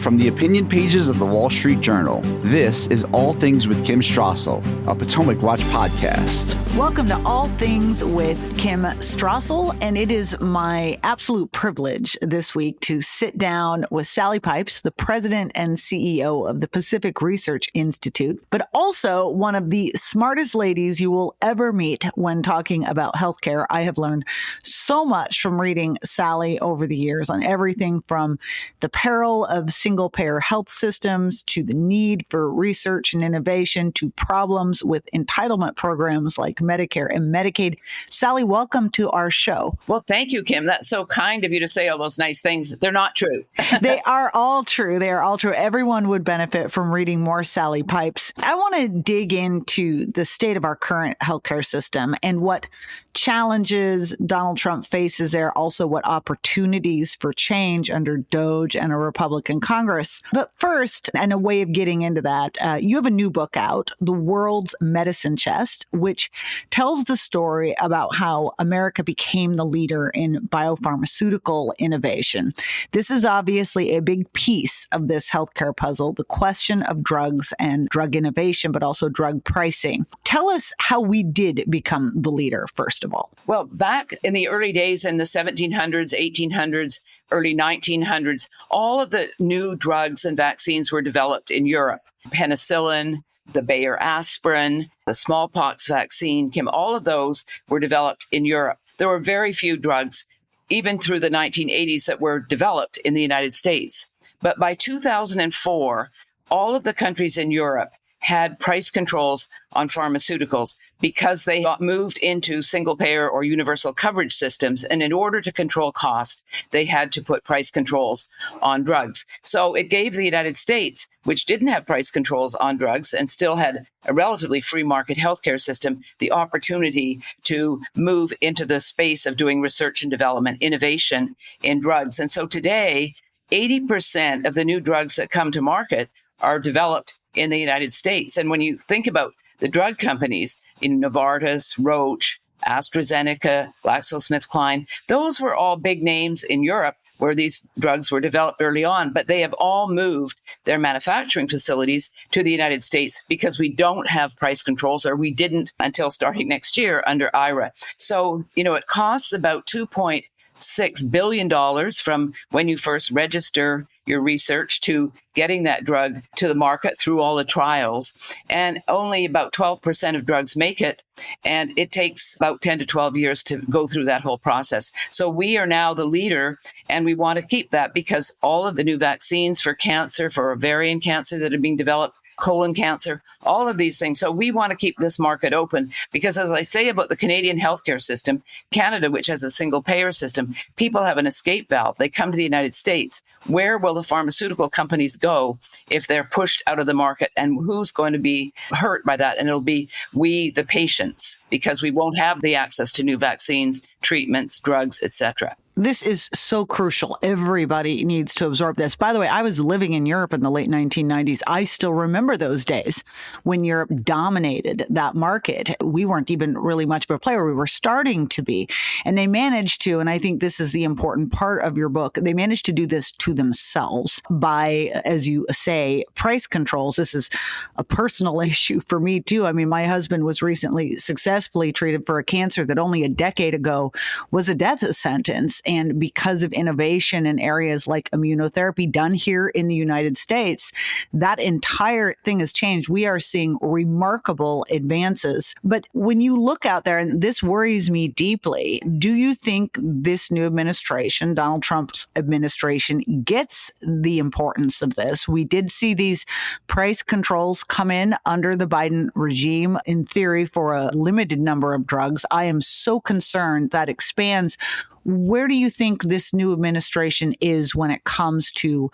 From the opinion pages of the Wall Street Journal, this is All Things with Kim Strassel, a Potomac Watch podcast. Welcome to All Things with Kim Strassel, and it is my absolute privilege this week to sit down with Sally Pipes, the president and CEO of the Pacific Research Institute, but also one of the smartest ladies you will ever meet when talking about healthcare. I have learned so much from reading Sally over the years on everything from the peril of single-payer health systems to the need for research and innovation to problems with entitlement programs like Medicare and Medicaid. Sally, welcome to our show. Well, thank you, Kim. That's so kind of you to say all those nice things. They're not true. They are all true. They are all true. Everyone would benefit from reading more Sally Pipes. I want to dig into the state of our current healthcare system and what challenges Donald Trump faces there, also what opportunities for change under DOGE and a Republican Congress. But first, and a way of getting into that, you have a new book out, The World's Medicine Chest, which tells the story about how America became the leader in biopharmaceutical innovation. This is obviously a big piece of this healthcare puzzle, the question of drugs and drug innovation, but also drug pricing. Tell us how we did become the leader, first of all. Well, back in the early days in the 1700s, 1800s, early 1900s, all of the new drugs and vaccines were developed in Europe. Penicillin, the Bayer aspirin, the smallpox vaccine, Kim, all of those were developed in Europe. There were very few drugs, even through the 1980s, that were developed in the United States. But by 2004, all of the countries in Europe had price controls on pharmaceuticals because they got moved into single payer or universal coverage systems. And in order to control cost, they had to put price controls on drugs. So it gave the United States, which didn't have price controls on drugs and still had a relatively free market healthcare system, the opportunity to move into the space of doing research and development, innovation in drugs. And so today, 80% of the new drugs that come to market are developed in the United States. And when you think about the drug companies in Novartis, Roche, AstraZeneca, GlaxoSmithKline, those were all big names in Europe where these drugs were developed early on, but they have all moved their manufacturing facilities to the United States because we don't have price controls, or we didn't until starting next year under IRA. So, it costs about $2.6 billion from when you first register your research to getting that drug to the market through all the trials. And only about 12% of drugs make it. And it takes about 10 to 12 years to go through that whole process. So we are now the leader, and we want to keep that because all of the new vaccines for cancer, for ovarian cancer that are being developed, colon cancer, all of these things. So we want to keep this market open because, as I say about the Canadian healthcare system, Canada, which has a single payer system, people have an escape valve. They come to the United States. Where will the pharmaceutical companies go if they're pushed out of the market? And who's going to be hurt by that? And it'll be we, the patients, because we won't have the access to new vaccines, treatments, drugs, etc. This is so crucial. Everybody needs to absorb this. By the way, I was living in Europe in the late 1990s. I still remember those days when Europe dominated that market. We weren't even really much of a player. We were starting to be. And they managed to, and I think this is the important part of your book, they managed to do this to themselves by, as you say, price controls. This is a personal issue for me, too. I mean, my husband was recently successfully treated for a cancer that only a decade ago was a death sentence. And because of innovation in areas like immunotherapy done here in the United States, that entire thing has changed. We are seeing remarkable advances. But when you look out there, and this worries me deeply, do you think this new administration, Donald Trump's administration, gets the importance of this? We did see these price controls come in under the Biden regime, in theory, for a limited number of drugs. I am so concerned that expands. Where do you think this new administration is when it comes to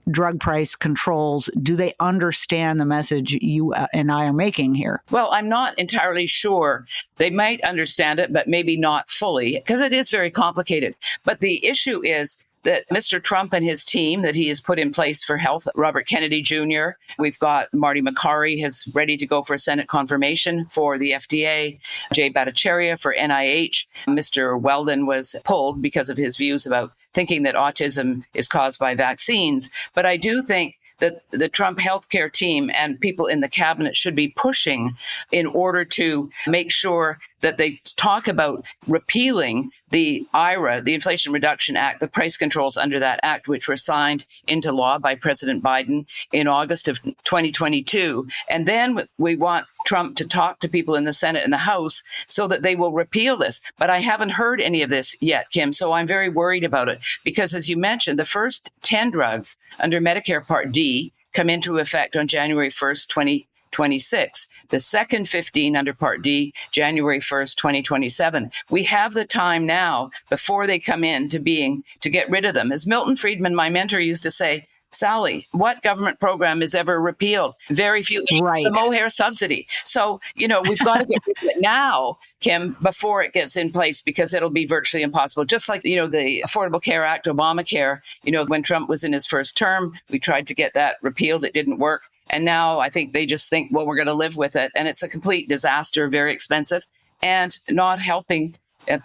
drug price controls? Do they understand the message you and I are making here? Well, I'm not entirely sure. They might understand it, but maybe not fully, because it is very complicated. But the issue is that Mr. Trump and his team that he has put in place for health, Robert Kennedy Jr., we've got Marty McCarry is ready to go for Senate confirmation for the FDA, Jay Bhattacharya for NIH. Mr. Weldon was pulled because of his views about thinking that autism is caused by vaccines. But I do think that the Trump healthcare team and people in the cabinet should be pushing in order to make sure that they talk about repealing the IRA, the Inflation Reduction Act, the price controls under that act, which were signed into law by President Biden in August of 2022. And then we want Trump to talk to people in the Senate and the House so that they will repeal this. But I haven't heard any of this yet, Kim, so I'm very worried about it. Because as you mentioned, the first 10 drugs under Medicare Part D come into effect on January 1st, 2026. The second 15 under Part D, January 1st, 2027. We have the time now before they come into being to get rid of them. As Milton Friedman, my mentor, used to say, Sally, what government program is ever repealed? Very few. Right. The mohair subsidy. So, we've got to get rid of it now, Kim, before it gets in place, because it'll be virtually impossible. Just like, the Affordable Care Act, ObamaCare, when Trump was in his first term, we tried to get that repealed. It didn't work. And now I think they just think, well, we're going to live with it. And it's a complete disaster, very expensive, and not helping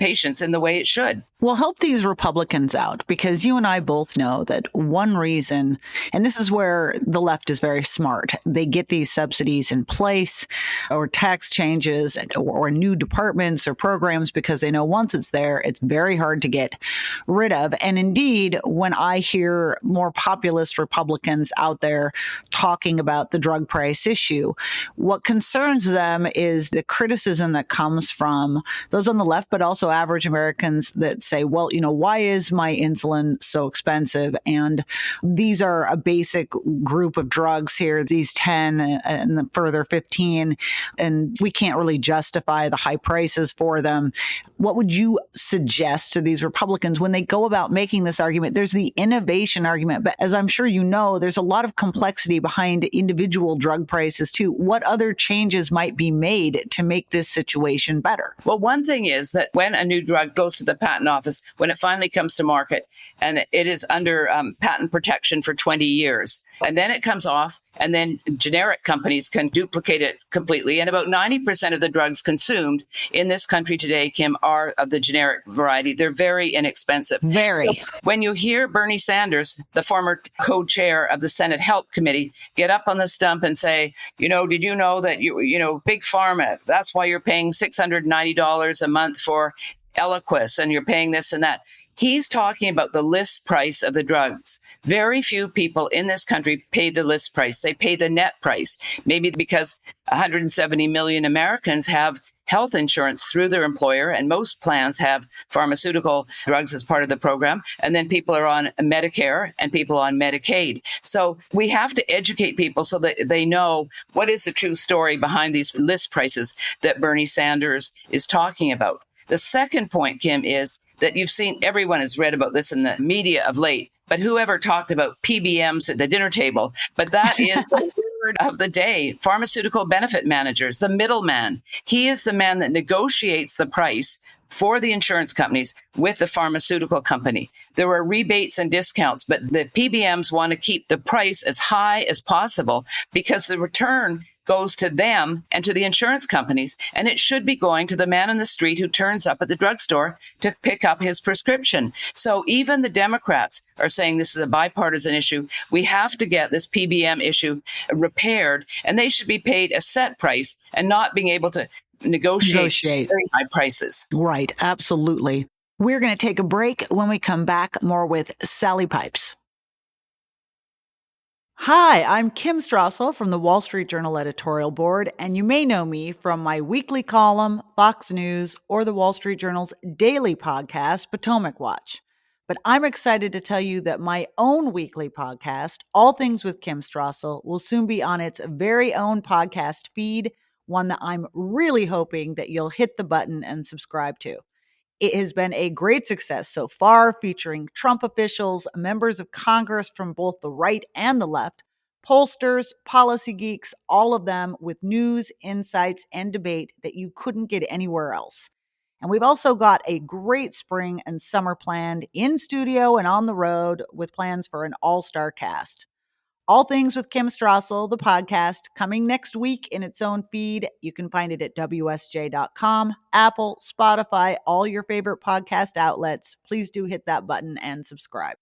patients in the way it should. We'll help these Republicans out, because you and I both know that one reason, and this is where the left is very smart, they get these subsidies in place or tax changes or new departments or programs because they know once it's there, it's very hard to get rid of. And indeed, when I hear more populist Republicans out there talking about the drug price issue, what concerns them is the criticism that comes from those on the left, but also average Americans that say, well, why is my insulin so expensive? And these are a basic group of drugs here, these 10 and the further 15, and we can't really justify the high prices for them. What would you suggest to these Republicans when they go about making this argument? There's the innovation argument, but as I'm sure you know, there's a lot of complexity behind individual drug prices too. What other changes might be made to make this situation better? Well, one thing is that when a new drug goes to the patent office, when it finally comes to market, and it is under patent protection for 20 years, and then it comes off, and then generic companies can duplicate it completely. And about 90% of the drugs consumed in this country today, Kim, are of the generic variety. They're very inexpensive. Very. So when you hear Bernie Sanders, the former co-chair of the Senate Health Committee, get up on the stump and say, did you know that, Big Pharma, that's why you're paying $690 a month for Eliquis, and you're paying this and that. He's talking about the list price of the drugs. Very few people in this country pay the list price. They pay the net price, maybe because 170 million Americans have health insurance through their employer, and most plans have pharmaceutical drugs as part of the program. And then people are on Medicare and people on Medicaid. So we have to educate people so that they know what is the true story behind these list prices that Bernie Sanders is talking about. The second point, Kim, is that you've seen, everyone has read about this in the media of late, but whoever talked about PBMs at the dinner table, but that is the word of the day, pharmaceutical benefit managers, the middleman. He is the man that negotiates the price for the insurance companies with the pharmaceutical company. There are rebates and discounts, but the PBMs want to keep the price as high as possible because the return goes to them and to the insurance companies, and it should be going to the man in the street who turns up at the drugstore to pick up his prescription. So even the Democrats are saying this is a bipartisan issue. We have to get this PBM issue repaired, and they should be paid a set price and not being able to negotiate very high prices. Right, absolutely. We're going to take a break. When we come back, more with Sally Pipes. Hi, I'm Kim Strassel from the Wall Street Journal editorial board, and you may know me from my weekly column, Fox News, or the Wall Street Journal's daily podcast, Potomac Watch. But I'm excited to tell you that my own weekly podcast, All Things with Kim Strassel, will soon be on its very own podcast feed, one that I'm really hoping that you'll hit the button and subscribe to. It has been a great success so far, featuring Trump officials, members of Congress from both the right and the left, pollsters, policy geeks, all of them with news, insights, and debate that you couldn't get anywhere else. And we've also got a great spring and summer planned in studio and on the road with plans for an all-star cast. All Things with Kim Strassel, the podcast, coming next week in its own feed. You can find it at WSJ.com, Apple, Spotify, all your favorite podcast outlets. Please do hit that button and subscribe.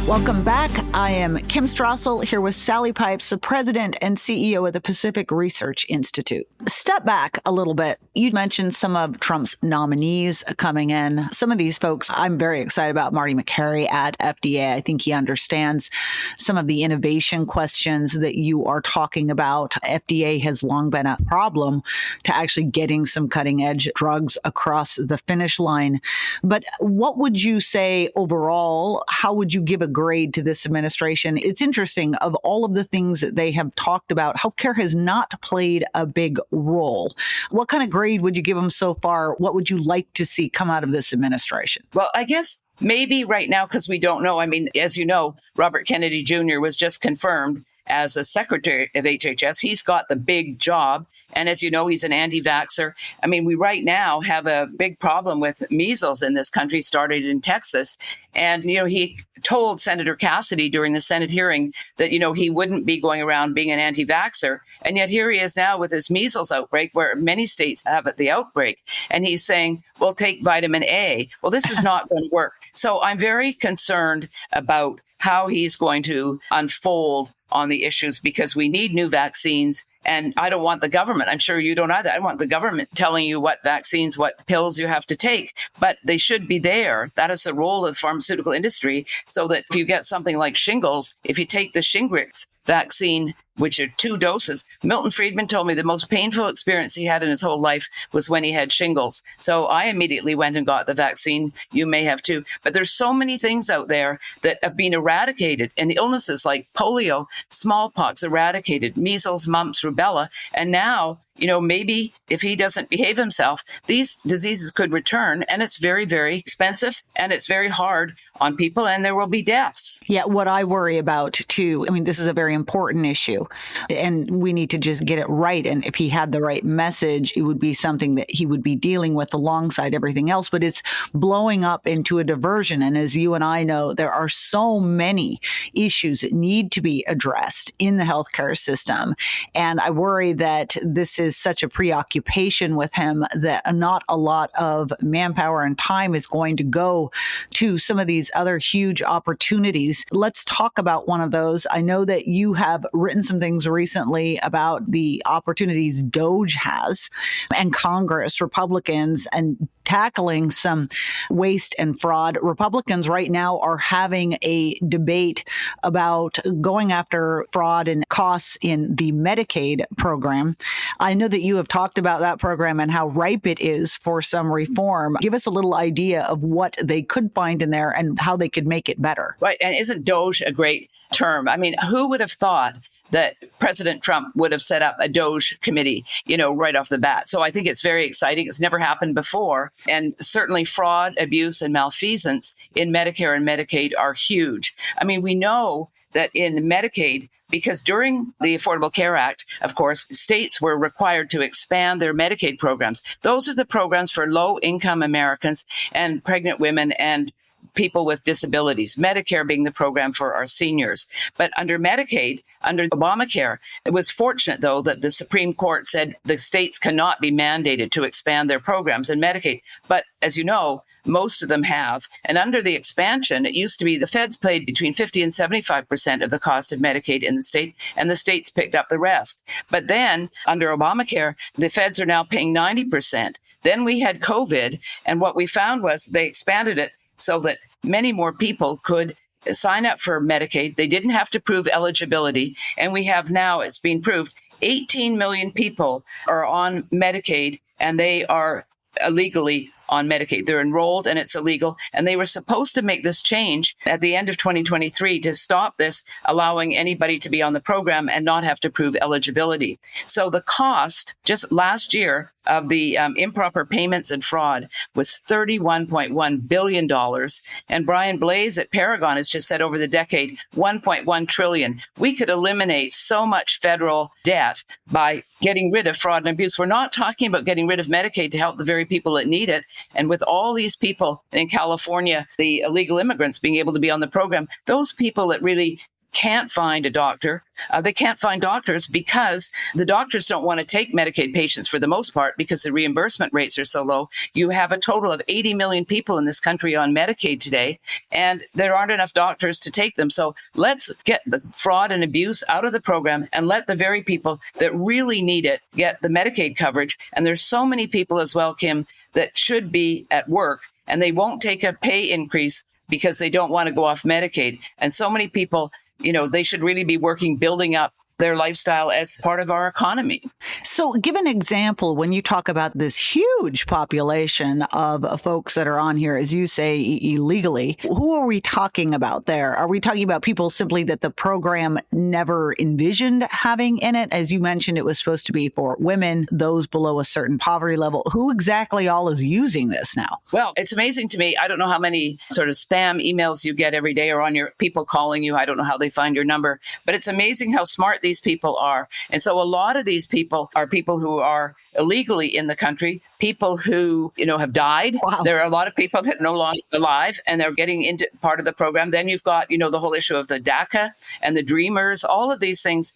Welcome back. I am Kim Strassel here with Sally Pipes, the president and CEO of the Pacific Research Institute. Step back a little bit. You mentioned some of Trump's nominees coming in. Some of these folks, I'm very excited about Marty Makary at FDA. I think he understands some of the innovation questions that you are talking about. FDA has long been a problem to actually getting some cutting edge drugs across the finish line. But what would you say overall? How would you give a grade to this administration? It's interesting, of all of the things that they have talked about, healthcare has not played a big role. What kind of grade would you give them so far? What would you like to see come out of this administration? Well, I guess maybe right now, because we don't know. I mean, as you know, Robert Kennedy Jr. was just confirmed as a secretary of HHS. He's got the big job. And as you know, he's an anti-vaxxer. I mean, we right now have a big problem with measles in this country, started in Texas. And, he told Senator Cassidy during the Senate hearing that, he wouldn't be going around being an anti-vaxxer. And yet here he is now with his measles outbreak, where many states have the outbreak. And he's saying, well, take vitamin A. Well, this is not going to work. So I'm very concerned about how he's going to unfold on the issues, because we need new vaccines. And I don't want the government, I'm sure you don't either, I don't want the government telling you what vaccines, what pills you have to take, but they should be there. That is the role of the pharmaceutical industry, so that if you get something like shingles, if you take the Shingrix vaccine, which are 2 doses. Milton Friedman told me the most painful experience he had in his whole life was when he had shingles. So I immediately went and got the vaccine. You may have too. But there's so many things out there that have been eradicated, and illnesses like polio, smallpox eradicated, measles, mumps, rubella. And now, maybe if he doesn't behave himself, these diseases could return, and it's very, very expensive, and it's very hard on people, and there will be deaths. Yeah, what I worry about too, I mean, this is a very important issue, and we need to just get it right. And if he had the right message, it would be something that he would be dealing with alongside everything else. But it's blowing up into a diversion. And as you and I know, there are so many issues that need to be addressed in the healthcare system. And I worry that this is such a preoccupation with him that not a lot of manpower and time is going to go to some of these other huge opportunities. Let's talk about one of those. I know that you have written some things recently about the opportunities DOGE has and Congress, Republicans, and tackling some waste and fraud. Republicans right now are having a debate about going after fraud and costs in the Medicaid program. I know that you have talked about that program and how ripe it is for some reform. Give us a little idea of what they could find in there and how they could make it better. Right. And isn't DOGE a great term? I mean, who would have thought that President Trump would have set up a DOGE committee, right off the bat. So I think it's very exciting. It's never happened before. And certainly fraud, abuse, and malfeasance in Medicare and Medicaid are huge. I mean, we know that in Medicaid, because during the Affordable Care Act, of course, states were required to expand their Medicaid programs. Those are the programs for low-income Americans and pregnant women and people with disabilities, Medicare being the program for our seniors. But under Medicaid, under Obamacare, it was fortunate, though, that the Supreme Court said the states cannot be mandated to expand their programs in Medicaid. But as you know, most of them have. And under the expansion, it used to be the feds paid between 50 and 75% of the cost of Medicaid in the state, and the states picked up the rest. But then under Obamacare, the feds are now paying 90%. Then we had COVID, and what we found was they expanded it so that many more people could sign up for Medicaid. They didn't have to prove eligibility. And we have now, it's been proved, 18 million people are on Medicaid, and they are illegally on Medicaid. They're enrolled and it's illegal. And they were supposed to make this change at the end of 2023 to stop this, allowing anybody to be on the program and not have to prove eligibility. So the cost just last year of the improper payments and fraud was $31.1 billion. And Brian Blaze at Paragon has just said over the decade, $1.1 trillion. We could eliminate so much federal debt by getting rid of fraud and abuse. We're not talking about getting rid of Medicaid to help the very people that need it. And with all these people in California, the illegal immigrants being able to be on the program, those people that really can't find a doctor. They can't find doctors because the doctors don't want to take Medicaid patients for the most part because the reimbursement rates are so low. You have a total of 80 million people in this country on Medicaid today, and there aren't enough doctors to take them. So let's get the fraud and abuse out of the program and let the very people that really need it get the Medicaid coverage. And there's so many people as well, Kim, that should be at work and they won't take a pay increase because they don't want to go off Medicaid. And so many people, they should really be working, building up their lifestyle as part of our economy. So give an example when you talk about this huge population of folks that are on here, as you say, illegally. Who are we talking about there? Are we talking about people simply that the program never envisioned having in it? As you mentioned, it was supposed to be for women, those below a certain poverty level. Who exactly all is using this now? Well, it's amazing to me. I don't know how many sort of spam emails you get every day or on your people calling you. I don't know how they find your number, but it's amazing how smart these people are. And so a lot of these people are people who are illegally in the country, people who, have died. Wow. There are a lot of people that are no longer alive and they're getting into part of the program. Then you've got, the whole issue of the DACA and the Dreamers, all of these things.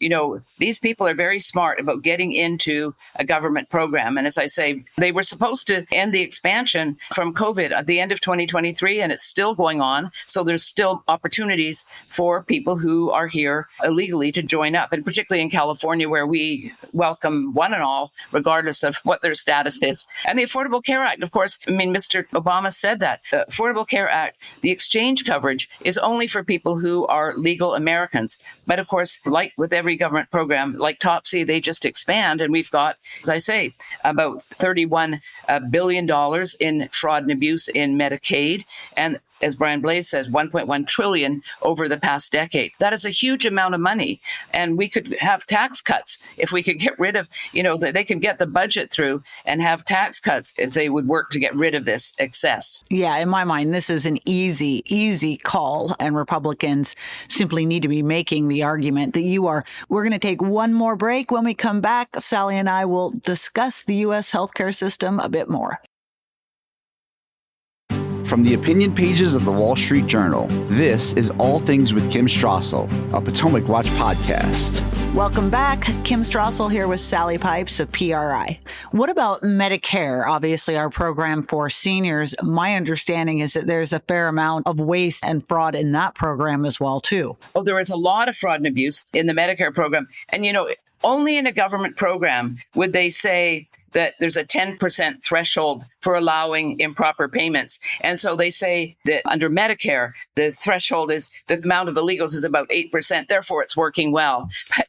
These people are very smart about getting into a government program. And as I say, they were supposed to end the expansion from COVID at the end of 2023, and it's still going on. So there's still opportunities for people who are here illegally to join up, and particularly in California, where we welcome one and all, regardless of what their status is. And the Affordable Care Act, of course, Mr. Obama said that. The Affordable Care Act, the exchange coverage is only for people who are legal Americans. But of course, like with every government program, like Topsy, they just expand. And we've got, as I say, about $31 billion in fraud and abuse in Medicaid. And as Brian Blaze says, 1.1 trillion over the past decade. That is a huge amount of money. And we could have tax cuts if we could get rid of, they could get the budget through and have tax cuts if they would work to get rid of this excess. Yeah, in my mind, this is an easy call. And Republicans simply need to be making the argument that you are. We're going to take one more break. When we come back, Sally and I will discuss the U.S. healthcare system a bit more. From the opinion pages of the Wall Street Journal, this is All Things with Kim Strassel, a Potomac Watch podcast. Welcome back. Kim Strassel here with Sally Pipes of PRI. What about Medicare? Obviously, our program for seniors. My understanding is that there's a fair amount of waste and fraud in that program as well, too. Oh, there is a lot of fraud and abuse in the Medicare program. And, only in a government program would they say that there's a 10% threshold for allowing improper payments. And so they say that under Medicare, the threshold is the amount of illegals is about 8%. Therefore, it's working well. But,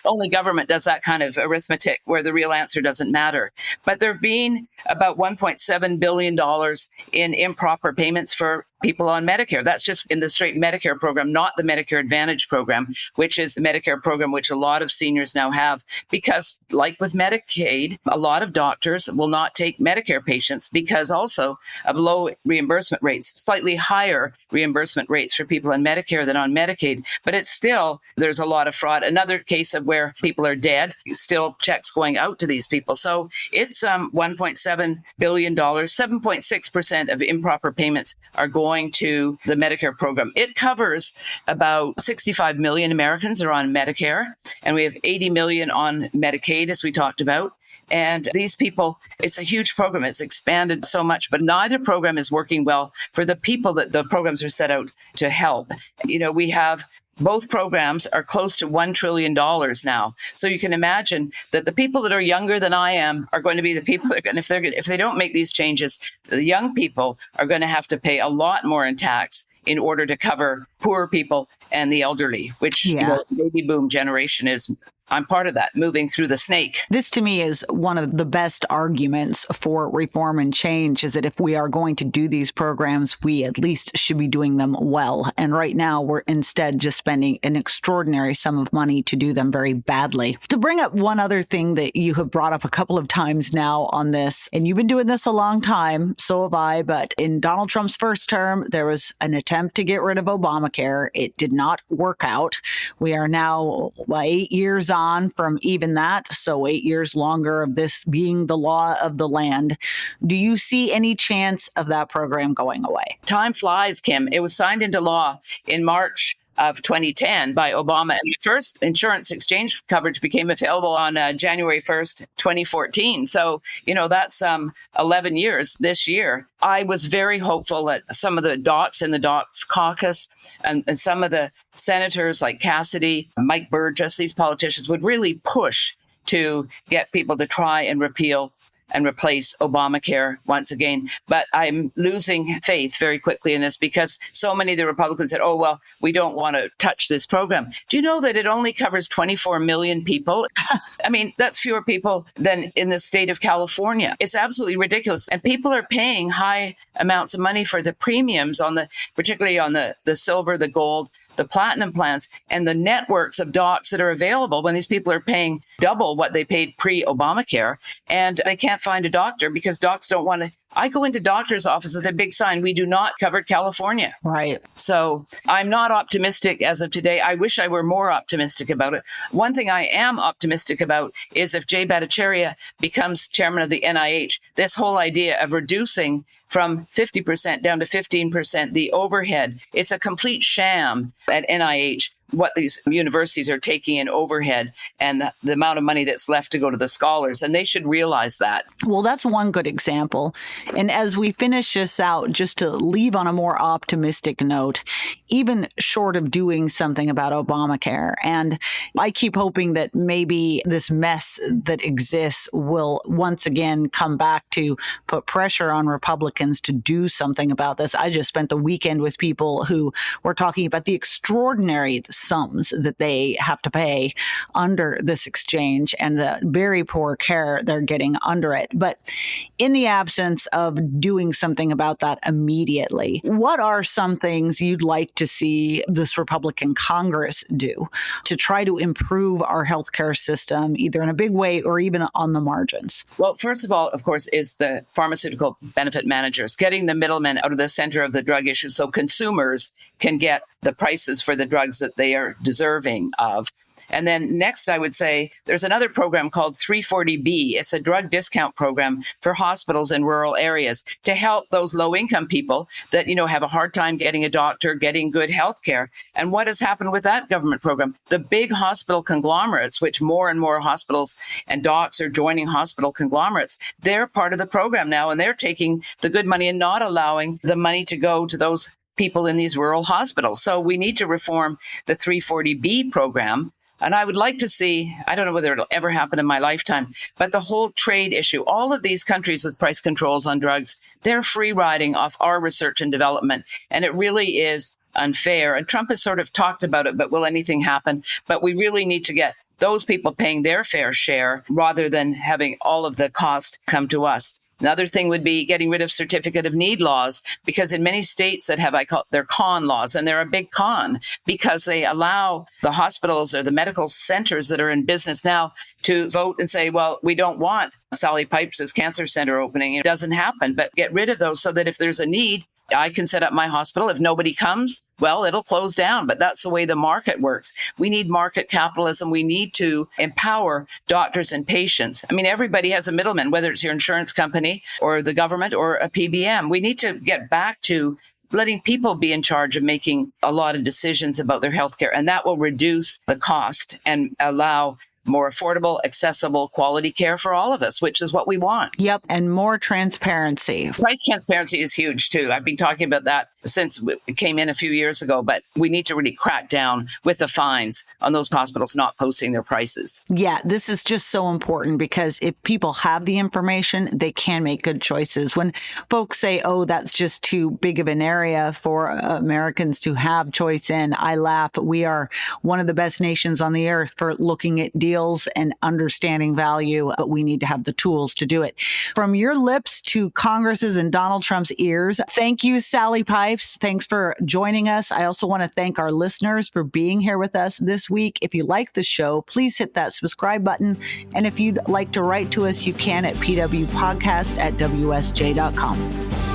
only government does that kind of arithmetic where the real answer doesn't matter. But there have been about $1.7 billion in improper payments for people on Medicare. That's just in the straight Medicare program, not the Medicare Advantage program, which is the Medicare program which a lot of seniors now have. Because like with Medicaid, a lot of doctors will not take Medicare patients because also of low reimbursement rates, slightly higher reimbursement rates for people on Medicare than on Medicaid. But it's still, there's a lot of fraud. Another case of where people are dead, still checks going out to these people. So it's $1.7 billion, 7.6% of improper payments are going to the Medicare program. It covers about 65 million Americans are on Medicare, and we have 80 million on Medicaid, as we talked about. And these people, it's a huge program. It's expanded so much, but neither program is working well for the people that the programs are set out to help. We have both programs are close to $1 trillion now. So you can imagine that the people that are younger than I am are going to be the people that are going, if they don't make these changes, the young people are going to have to pay a lot more in tax in order to cover poor people and the elderly, which the baby boom generation is I'm part of that, moving through the snake. This to me is one of the best arguments for reform and change, is that if we are going to do these programs, we at least should be doing them well. And right now, we're instead just spending an extraordinary sum of money to do them very badly. To bring up one other thing that you have brought up a couple of times now on this, and you've been doing this a long time, so have I, but in Donald Trump's first term, there was an attempt to get rid of Obamacare. It did not work out. We are now 8 years on from even that, so 8 years longer of this being the law of the land. Do you see any chance of that program going away? Time flies, Kim. It was signed into law in March of 2010 by Obama, and the first insurance exchange coverage became available on January 1st, 2014. So, that's 11 years this year. I was very hopeful that some of the docs in the docs caucus and some of the senators like Cassidy, Mike Burgess, these politicians would really push to get people to try and repeal and replace Obamacare once again. But I'm losing faith very quickly in this because so many of the Republicans said, oh, well, we don't want to touch this program. Do you know that it only covers 24 million people? I mean, that's fewer people than in the state of California. It's absolutely ridiculous. And people are paying high amounts of money for the premiums particularly on the silver, the gold, the platinum plans, and the networks of docs that are available when these people are paying double what they paid pre-Obamacare, and they can't find a doctor because docs don't want to. I go into doctors' offices, a big sign, we do not cover California. Right. So I'm not optimistic as of today. I wish I were more optimistic about it. One thing I am optimistic about is if Jay Bhattacharya becomes chairman of the NIH, this whole idea of reducing from 50% down to 15% the overhead. It's a complete sham at NIH, what these universities are taking in overhead and the amount of money that's left to go to the scholars. And they should realize that. Well, that's one good example. And as we finish this out, just to leave on a more optimistic note, even short of doing something about Obamacare, and I keep hoping that maybe this mess that exists will once again come back to put pressure on Republicans to do something about this. I just spent the weekend with people who were talking about the extraordinary sums that they have to pay under this exchange and the very poor care they're getting under it. But in the absence of doing something about that immediately, what are some things you'd like to see this Republican Congress do to try to improve our healthcare system, either in a big way or even on the margins? Well, first of all, of course, is the pharmaceutical benefit managers, getting the middlemen out of the center of the drug issue so consumers can get the prices for the drugs that they are deserving of. And then next, I would say there's another program called 340B. It's a drug discount program for hospitals in rural areas to help those low-income people that, have a hard time getting a doctor, getting good health care. And what has happened with that government program? The big hospital conglomerates, which more and more hospitals and docs are joining hospital conglomerates, they're part of the program now, and they're taking the good money and not allowing the money to go to those people in these rural hospitals. So we need to reform the 340B program. And I would like to see, I don't know whether it'll ever happen in my lifetime, but the whole trade issue, all of these countries with price controls on drugs, they're free riding off our research and development. And it really is unfair. And Trump has sort of talked about it, but will anything happen? But we really need to get those people paying their fair share rather than having all of the cost come to us. Another thing would be getting rid of certificate of need laws, because in many states that have, they're con laws, and they're a big con because they allow the hospitals or the medical centers that are in business now to vote and say, well, we don't want Sally Pipes' cancer center opening. It doesn't happen, but get rid of those so that if there's a need, I can set up my hospital. If nobody comes, well, it'll close down. But that's the way the market works. We need market capitalism. We need to empower doctors and patients. I mean, everybody has a middleman, whether it's your insurance company or the government or a PBM. We need to get back to letting people be in charge of making a lot of decisions about their healthcare. And that will reduce the cost and allow more affordable, accessible, quality care for all of us, which is what we want. Yep. And more transparency. Price transparency is huge, too. I've been talking about that since it came in a few years ago, but we need to really crack down with the fines on those hospitals not posting their prices. Yeah, this is just so important because if people have the information, they can make good choices. When folks say, oh, that's just too big of an area for Americans to have choice in, I laugh. We are one of the best nations on the earth for looking at deals and understanding value, but we need to have the tools to do it. From your lips to Congress's and Donald Trump's ears, thank you, Sally Pipes. Thanks for joining us. I also want to thank our listeners for being here with us this week. If you like the show, please hit that subscribe button. And if you'd like to write to us, you can at pwpodcast@wsj.com.